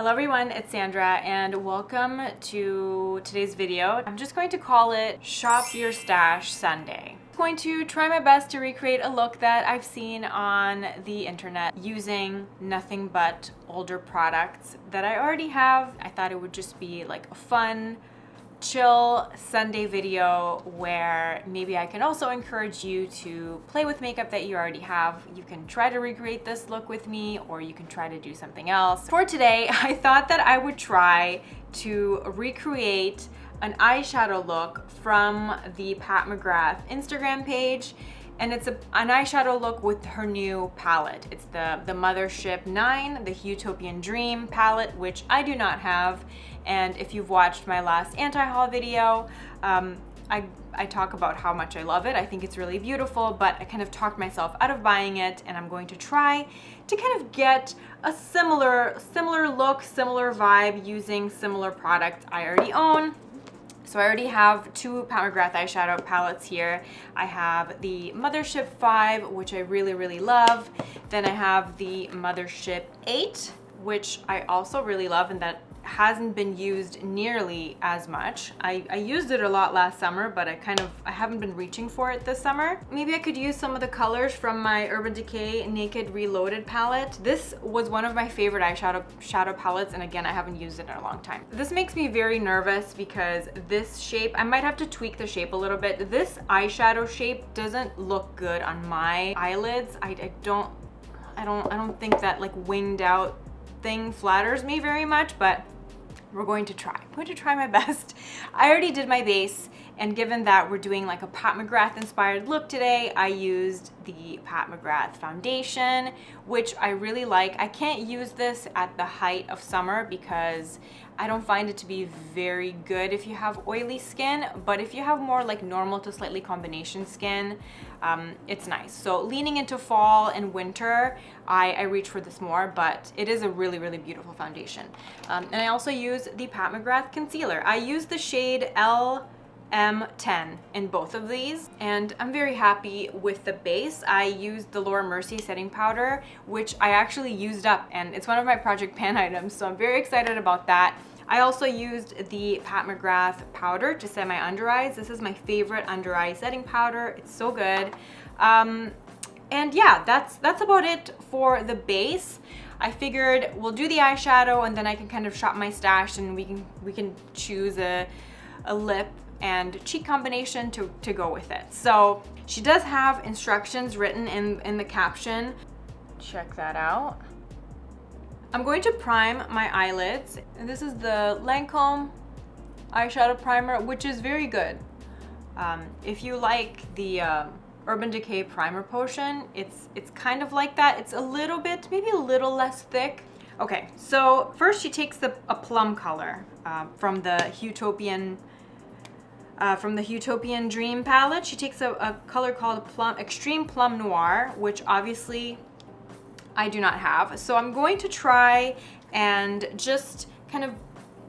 Hello everyone, it's Sandra and welcome to today's video. I'm just going to call it Shop Your Stash Sunday. I'm going to try my best to recreate a look that I've seen on the internet using nothing but older products that I already have. I thought it would just be like a fun, chill Sunday video where maybe I can also encourage you to play with makeup that you already have. You can try to recreate this look with me, or you can try to do something else. For today, I thought that I would try to recreate an eyeshadow look from the Pat McGrath Instagram page. And it's an eyeshadow look with her new palette. It's the Mothership 9, the Utopian Dream palette, which I do not have. And if you've watched my last anti-haul video, I talk about how much I love it. I think it's really beautiful, but I kind of talked myself out of buying it, and I'm going to try to kind of get a similar look, similar vibe using similar products I already own. So I already have two Pat McGrath eyeshadow palettes here. I have the Mothership 5, which I really love. Then I have the Mothership 8, which I also really love, and that hasn't been used nearly as much. I used it a lot last summer, but I haven't been reaching for it this summer. Maybe I could use some of the colors from my Urban Decay Naked Reloaded palette. This was one of my favorite eyeshadow palettes, and again, I haven't used it in a long time. This makes me very nervous because this shape, I might have to tweak the shape a little bit. This eyeshadow shape doesn't look good on my eyelids. I don't think that like winged out thing flatters me very much, but we're going to try. I'm going to try my best. I already did my base, and given that we're doing like a Pat McGrath inspired look today, I used the Pat McGrath foundation, which I really like. I can't use this at the height of summer because I don't find it to be very good if you have oily skin, but if you have more like normal to slightly combination skin, it's nice. So leaning into fall and winter, I reach for this more, but it is a really beautiful foundation. And I also use the Pat McGrath concealer. I use the shade LM10 in both of these, and I'm very happy with the base. I used the Laura Mercier setting powder, which I actually used up, and it's one of my Project Pan items, so I'm very excited about that. I also used the Pat McGrath powder to set my under eyes. This is my favorite under eye setting powder. It's so good. And yeah, that's about it for the base. I figured we'll do the eyeshadow, and then I can kind of shop my stash, and we can choose a lip and cheek combination to go with it. So she does have instructions written in the caption. Check that out. I'm going to prime my eyelids, and this is the Lancome eyeshadow primer, which is very good. If you like the Urban Decay primer potion, it's kind of like that. It's a little bit, maybe a little less thick. Okay, so first she takes a plum color from the Utopian Dream palette. She takes a color called Extreme Plum Noir, which obviously I do not have. So I'm going to try and just kind of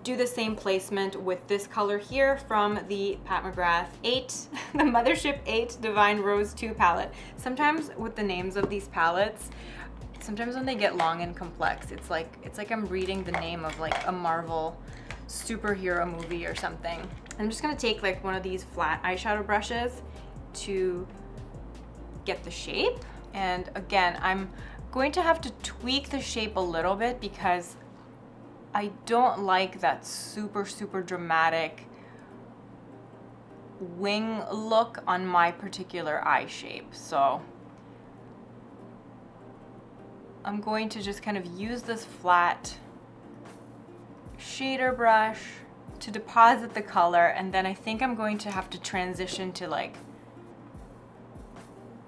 do the same placement with this color here from the Pat McGrath 8, the Mothership 8 Divine Rose 2 palette. Sometimes with the names of these palettes, sometimes when they get long and complex, it's like I'm reading the name of like a Marvel superhero movie or something. I'm just gonna take like one of these flat eyeshadow brushes to get the shape. And again, I'm going to have to tweak the shape a little bit because I don't like that super dramatic wing look on my particular eye shape. So I'm going to just kind of use this flat shader brush to deposit the color, and then I think I'm going to have to transition to like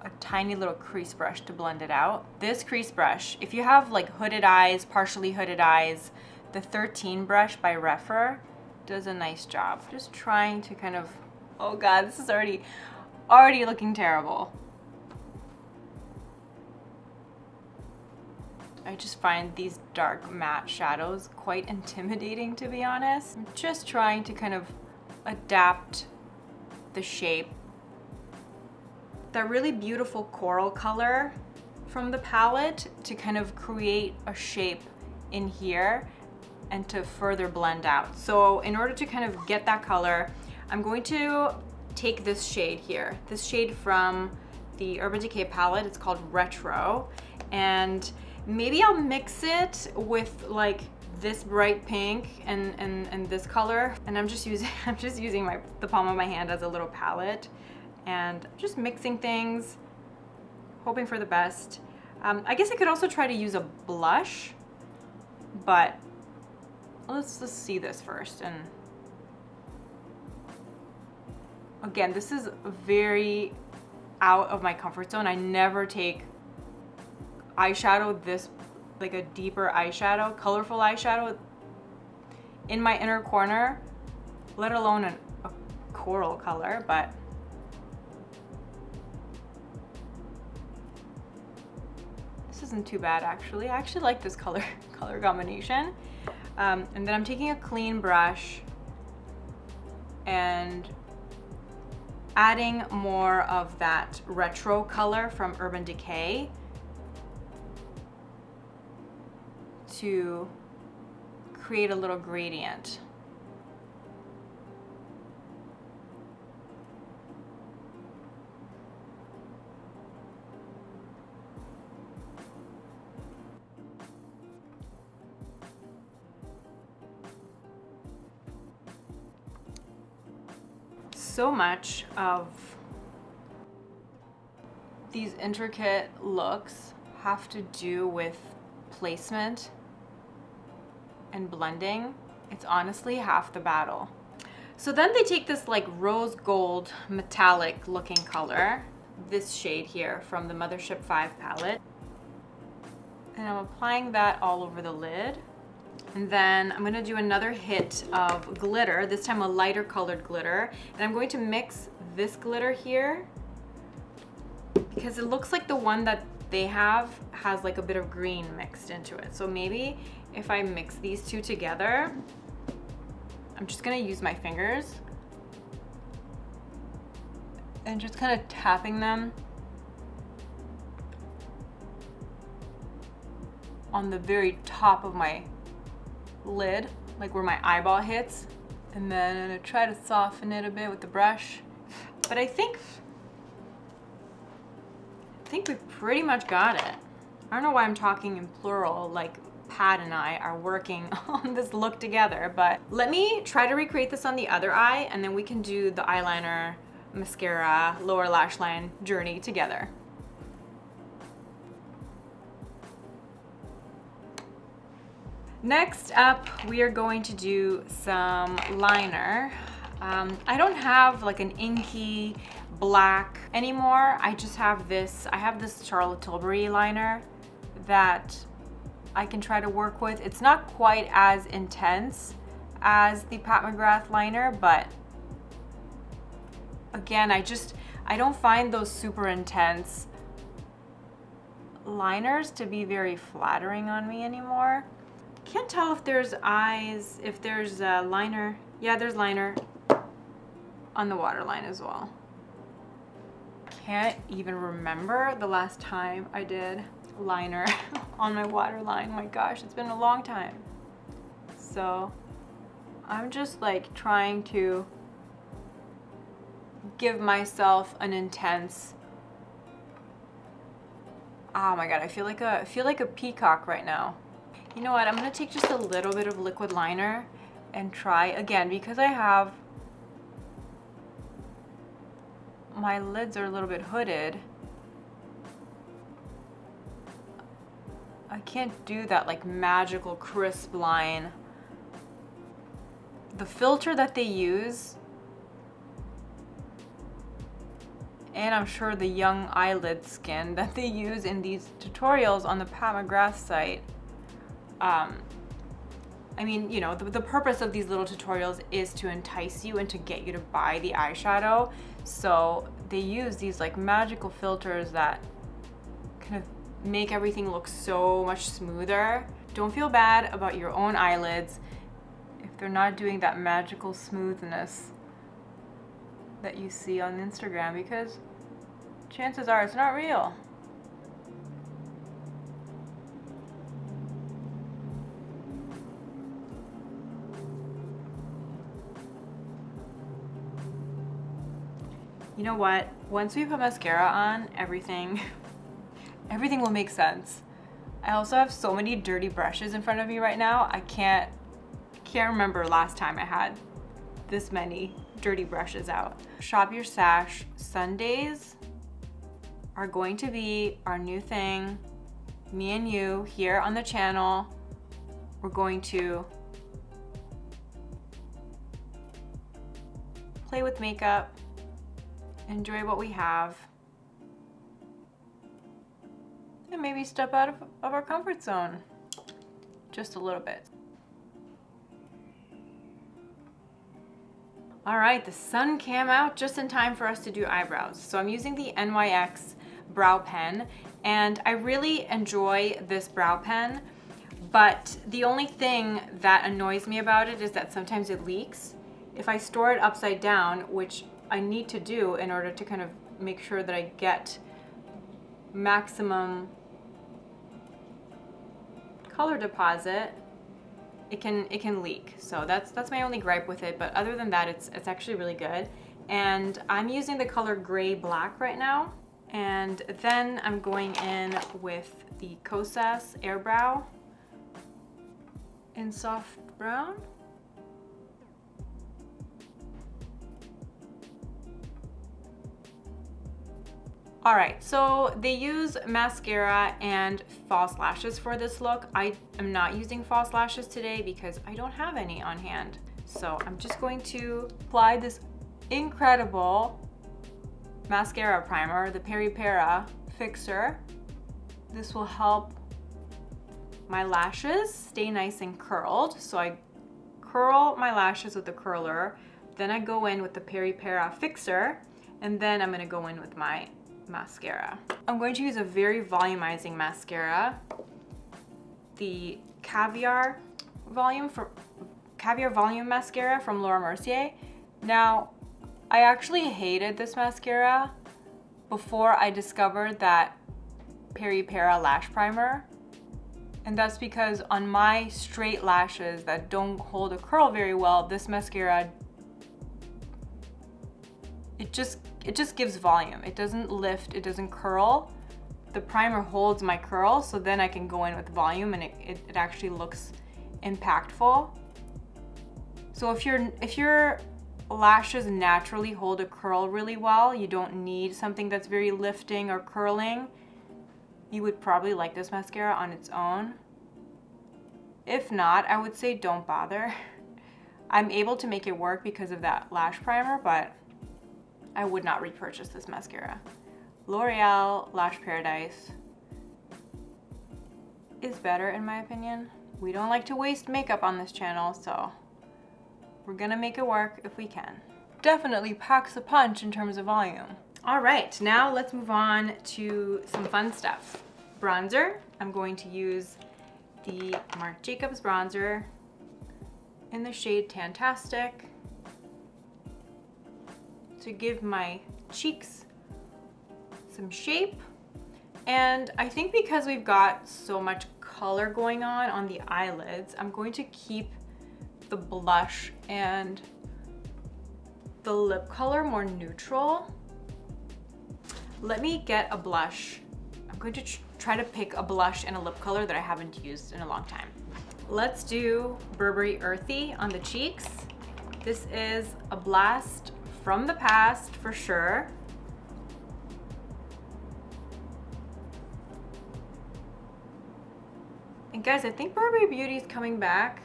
a tiny little crease brush to blend it out. This crease brush, if you have like hooded eyes, partially hooded eyes, the 13 brush by Refer does a nice job. Just trying to kind of, oh god, this is already looking terrible. I just find these dark matte shadows quite intimidating, to be honest. I'm just trying to kind of adapt the shape. That really beautiful coral color from the palette to kind of create a shape in here and to further blend out. So in order to kind of get that color, I'm going to take this shade here, this shade from the Urban Decay palette. It's called Retro, and maybe I'll mix it with like this bright pink and this color, and I'm just using the palm of my hand as a little palette, and just mixing things, hoping for the best. I guess I could also try to use a blush, but let's just see this first. And again, this is very out of my comfort zone. I never take eyeshadow this, like a deeper eyeshadow, colorful eyeshadow in my inner corner, let alone a coral color, but this isn't too bad actually. I actually like this color combination. And then I'm taking a clean brush and adding more of that retro color from Urban Decay to create a little gradient. So much of these intricate looks have to do with placement and blending. It's honestly half the battle. So then they take this like rose gold metallic looking color, this shade here from the Mothership 5 palette, and I'm applying that all over the lid. And then I'm gonna do another hit of glitter, this time a lighter colored glitter. And I'm going to mix this glitter here because it looks like the one that they have has like a bit of green mixed into it. So maybe if I mix these two together, I'm just gonna use my fingers and just kind of tapping them on the very top of my lid, like where my eyeball hits, and then I'm gonna try to soften it a bit with the brush. But I think we pretty much got it. I don't know why I'm talking in plural, like Pat and I are working on this look together, but let me try to recreate this on the other eye, and then we can do the eyeliner, mascara, lower lash line journey together. Next up, we are going to do some liner. I don't have like an inky black anymore. I just have this, I have this Charlotte Tilbury liner that I can try to work with. It's not quite as intense as the Pat McGrath liner, but again, I don't find those super intense liners to be very flattering on me anymore. Can't tell if there's eyes, if there's a liner. Yeah, there's liner on the waterline as well. Can't even remember the last time I did liner on my waterline. My gosh, it's been a long time. So I'm just like trying to give myself an intense, oh my god, I feel like a peacock right now. You know what, I'm gonna take just a little bit of liquid liner and try again, because I have, my lids are a little bit hooded. I can't do that like magical crisp line. The filter that they use, and I'm sure the young eyelid skin that they use in these tutorials on the Pat McGrath site, I mean, you know, the purpose of these little tutorials is to entice you and to get you to buy the eyeshadow. So they use these like magical filters that kind of make everything look so much smoother. Don't feel bad about your own eyelids if they're not doing that magical smoothness that you see on Instagram, because chances are it's not real. You know what? Once we put mascara on, everything will make sense. I also have so many dirty brushes in front of me right now. I can't remember last time I had this many dirty brushes out. Shop Your Stash Sundays are going to be our new thing. Me and you here on the channel, we're going to play with makeup, enjoy what we have, and maybe step out of our comfort zone just a little bit. All right, the sun came out just in time for us to do eyebrows. So I'm using the NYX brow pen, and I really enjoy this brow pen, but the only thing that annoys me about it is that sometimes it leaks. If I store it upside down, which I need to do in order to kind of make sure that I get maximum color deposit, it can leak. So that's my only gripe with it, but other than that, it's actually really good. And I'm using the color gray black right now, and then I'm going in with the Kosas Air Brow in soft brown. All right, so they use mascara and false lashes for this look. I am not using false lashes today because I don't have any on hand. So I'm just going to apply this incredible mascara primer, the Peri Para Fixer. This will help my lashes stay nice and curled. So I curl my lashes with the curler, then I go in with the Peri Para Fixer, and then I'm gonna go in with my mascara. I'm going to use a very volumizing mascara, the Caviar Volume Mascara from Laura Mercier. Now, I actually hated this mascara before I discovered that Peri Para lash primer, and that's because on my straight lashes that don't hold a curl very well, this mascara, it just gives volume. It doesn't lift, it doesn't curl. The primer holds my curl, so then I can go in with volume and it actually looks impactful. So if your lashes naturally hold a curl really well, you don't need something that's very lifting or curling, you would probably like this mascara on its own. If not, I would say don't bother. I'm able to make it work because of that lash primer, but I would not repurchase this mascara. L'Oreal Lash Paradise is better in my opinion. We don't like to waste makeup on this channel, so we're gonna make it work if we can. Definitely packs a punch in terms of volume. All right, now let's move on to some fun stuff. Bronzer, I'm going to use the Marc Jacobs bronzer in the shade Tantastic to give my cheeks some shape. And I think because we've got so much color going on the eyelids, I'm going to keep the blush and the lip color more neutral. Let me get a blush. I'm going to try to pick a blush and a lip color that I haven't used in a long time. Let's do Burberry Earthy on the cheeks. This is a blast from the past for sure. And guys, I think Burberry Beauty is coming back.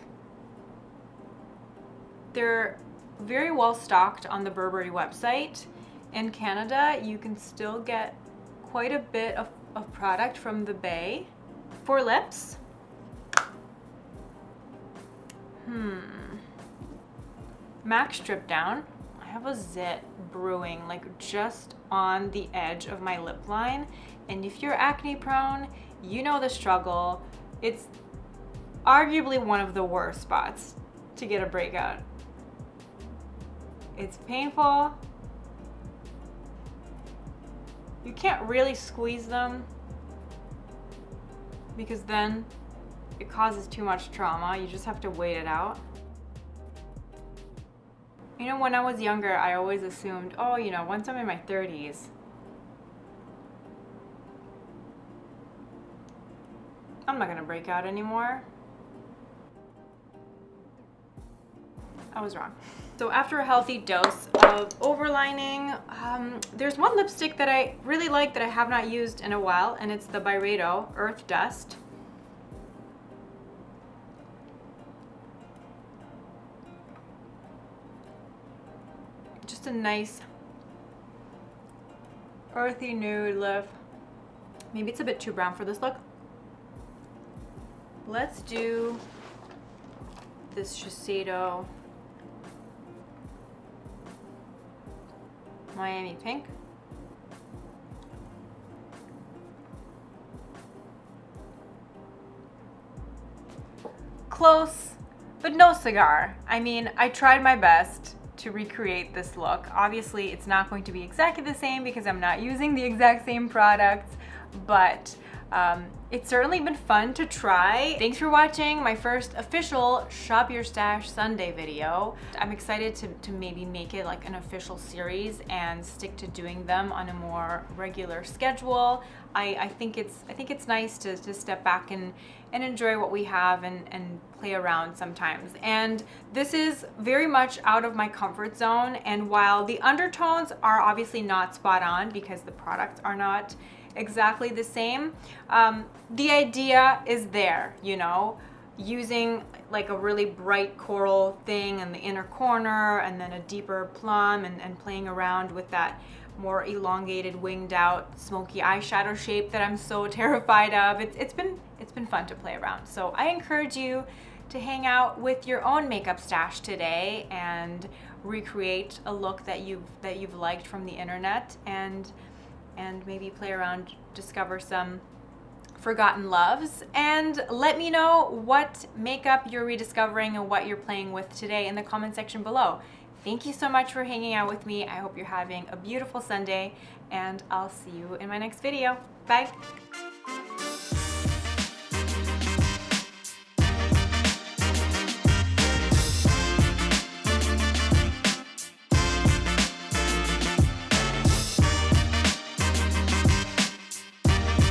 They're very well stocked on the Burberry website. In Canada, you can still get quite a bit of product from the Bay. For lips, MAC Strip Down. I have a zit brewing like just on the edge of my lip line, and if you're acne prone, you know the struggle. It's arguably one of the worst spots to get a breakout. It's painful. You can't really squeeze them because then it causes too much trauma. You just have to wait it out. You know, when I was younger, I always assumed, oh, you know, once I'm in my 30s, I'm not gonna break out anymore. I was wrong. So after a healthy dose of overlining, there's one lipstick that I really like that I have not used in a while, and it's the Byredo Earth Dust. Just a nice earthy nude lip. Maybe it's a bit too brown for this look. Let's do this Shiseido Miami Pink. Close, but no cigar. I mean, I tried my best to recreate this look. Obviously, it's not going to be exactly the same because I'm not using the exact same products, but it's certainly been fun to try. Thanks for watching my first official Shop Your Stash Sunday video. I'm excited to maybe make it like an official series and stick to doing them on a more regular schedule. I think it's nice to step back and enjoy what we have and play around sometimes. And this is very much out of my comfort zone, and while the undertones are obviously not spot on because the products are not exactly the same, the idea is there, you know, using like a really bright coral thing in the inner corner and then a deeper plum, and playing around with that more elongated, winged out, smoky eyeshadow shape that I'm so terrified of. It's been fun to play around. So I encourage you to hang out with your own makeup stash today and recreate a look that you've liked from the internet, and maybe play around, discover some forgotten loves, and let me know what makeup you're rediscovering and what you're playing with today in the comment section below. Thank you so much for hanging out with me. I hope you're having a beautiful Sunday, and I'll see you in my next video. Bye.